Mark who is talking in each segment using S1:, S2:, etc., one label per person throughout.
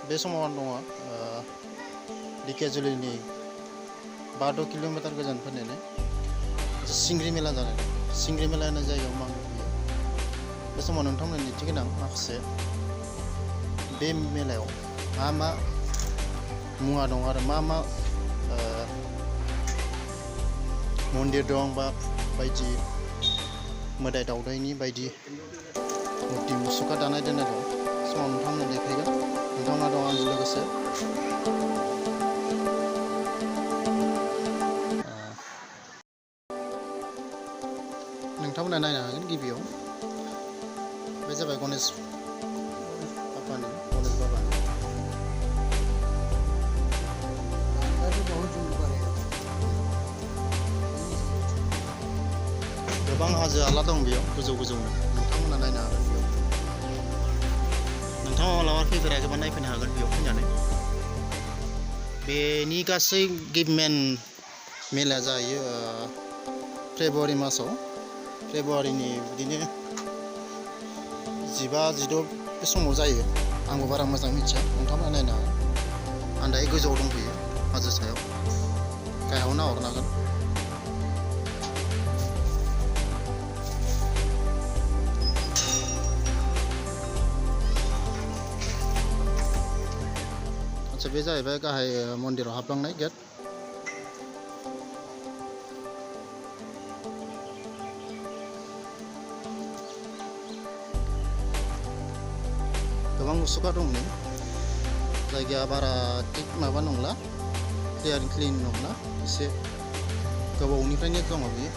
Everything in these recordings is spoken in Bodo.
S1: बे समाव आं दङ दिकेजुलिनि 5-6 किल'मिटार गोजान फैनानै सिंग्रि मेला जानाय दं। सिंग्रि मेला होननाय जायगायाव आं फैयो। बे समाव नोंथांमोननो दिन्थिगोन आं माखासे बे मेलायाव मा मा मुवा दं आरो मा मा मन्दिर दं बा बायदि मोदाय दावदायनि बायदि मुर्ति मुसुखा दानाय दोननाय दं। समाव नोंथांमोननो देखायगोन। नोंथांमोना दं आंजों लोगोसे। नोंथांमोना नायनो हागोन। गिबियाव बे जाबाय गणेश बाबानि गोबां हाजो हाला दं बेयाव गोजौ गोजौनो। नोंथांमोना नायनो हागोन बेयाव। नोंथाङा मालाबा फैफेराखैबा नायफैनो हागोन बेयाव फैनानै। बेनि गासै मेन मेलाया जायो फेब्रुवारि मासाव। फेब्रुवारिनि बिदिनो 15-16 बे समाव जायो। आंबो बारा मोजां मिथिया। नोंथांमोना नायनो हागोन। आं दायो गोजौआव दंफैयो हाजो सायाव। गाहायाव नाहरनो हागोन। आচ্ছা बे जाहैबाय गाहाय मन्दिराव हाबलांनाय गेट। गोबां मुसुखा दं नै। जायगाया बारा थिग माबा नंला, क्लिन नंला। एसे गोबावनिफ्रायनो दङ बियो।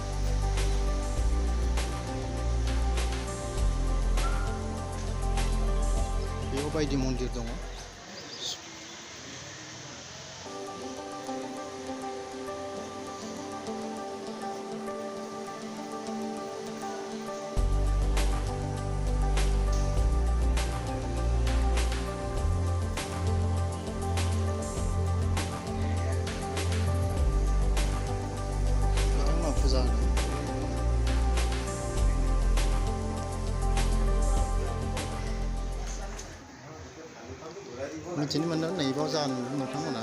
S1: बेयाव बायदि मन्दिर दङ। फुजा होनो मिथिनो मोनदों नैबाव जानो नोंथांमोना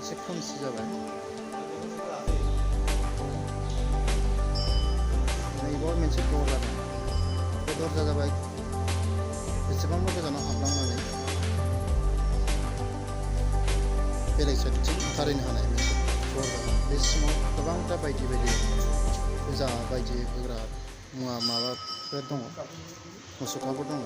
S1: एसे खोमसि जाबाय। नैबाव मोनसे दरजा दं। बे दरजा जाबाय बेसेबांबा गोजानाव हाबलांनानै बेलेग साइडथिं ओंखारहैनो हानाय मोनसे दरजा दं। बे सिङाव गोबांथा बायदि बायदि फुजा बायदि होग्रा मुवा माबाफोर दङ, मुसुखाफोर दङ।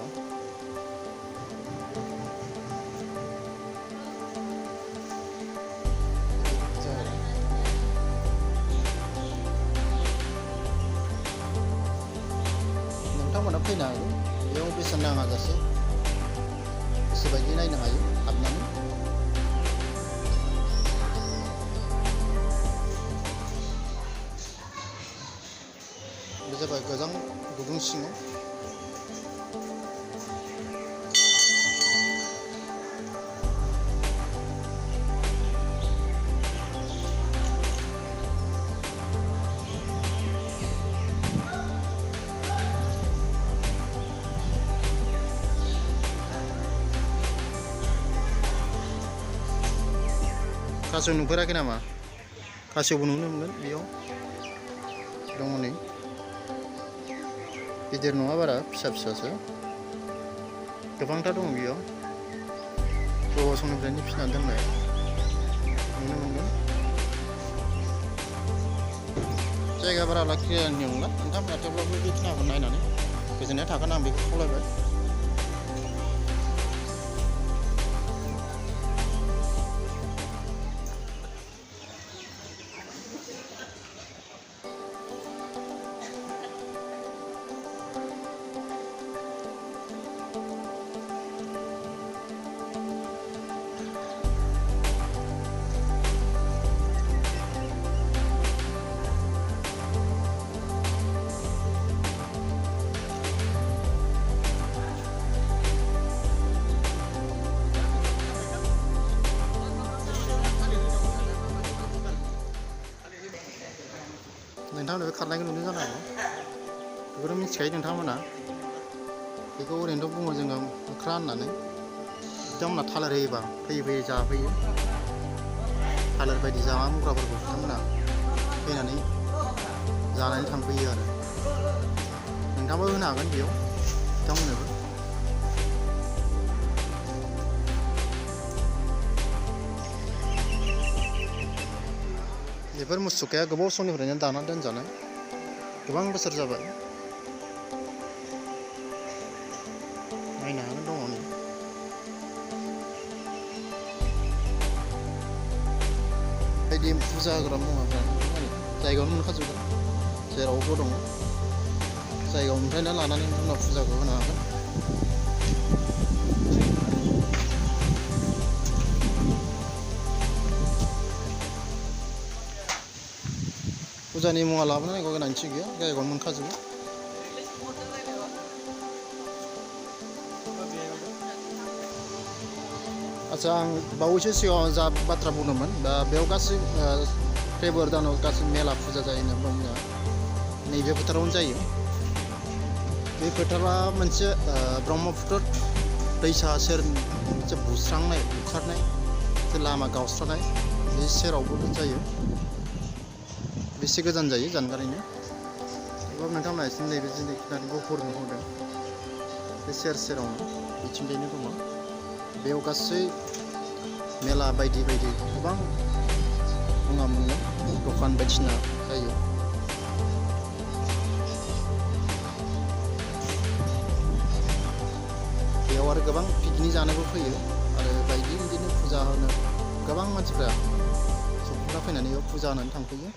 S1: नोंथांमोना फैनो हागोन। बेयाव बेसेन नाङा जासे गोसोबायदि नायनो हायो हाबनानै। बे जाबाय गोजां गुदुं सिङाव। खासेव नुफेराखै नामा? खासेवबो नुनो मोनगोन बेयाव दङ नै। गिदिर नङा बारा, फिसा फिसासो। गोबांथा दङ बेयाव। गोबाव समनिफ्रायनो फिसिनानै दोननाय नुनो मोनगोन। जायगा बारा क्लियारनि नंला। नोंथांमोना थेवब्लाबो बेखिनिखौ नायनानै गोजोननाय थागोन आं बेखौ खावलायबाय। नोंथांमोना बे खारनायखौ नुदों जानो हागौ। बेखौथ' मिथिखायो नोंथांमोना। बेखौ ओरैनोथ' बुङो जोङो मोख्रा होननानै। बिथांमोना थालिर होयोबा फैयै फैयै जाफैयो। थालिर बायदि जाग्रा मुग्राफोरखौ बिथांमोना फैनानै जानानै थांफैयो आरो। नोंथाङाबो होनो हागोन बेयाव बिथांमोननोबो। बेफोर मुसुखाया गोबाव समनिफ्रायनो दाना दोनजानाय, गोबां बोसोर जाबाय। नायनो हागोन दङ नै। बायदि फुजा होग्रा मुवाफ्रा जायगायावनो मोनखाजोबगोन, जेरावबो दङ। जायगानिफ्रायनो लानानै उनाव फुजाखौ होनो हागोन। फुजानि मुवा लाबोनांगौ गोनांथि गैया, जायगायावनो मोनखाजोबो। आच्चा, आं बावैसो सिगाङाव जा बाथ्रा बुंदोंमोन, दा बेयाव गासै फेब्रुवारि दानाव गासै मेला फुजा जायो होनना बुङो। नैबे फोथारावनो जायो। बे फोथारा मोनसे ब्रह्मपुत्र दैसा सेरनि मोनसे बुस्रांनाय, बुखारनाय, लामा गावस्रानाय, बे सेरावबो जायो। बेसे गोजान जायो जानगारैनो। थेवब्लाबो नोंथांमोना एसे नैबे जिनिसखौ गुफुर नुहरदों, बे सेर सेरावनो बिथिंजायनो दङ। बेयाव गासै मेला बायदि बायदि गोबां मुवा मोनो, दखान बायदिसिना जायो। बेयाव आरो गोबां पिकनिक जानोबो फैयो, आरो बायदि बिदिनो फुजा होनो गोबां मानसिफ्रा सुबुंफ्रा फैनानै बेयाव फुजा होनानै थांफैयो।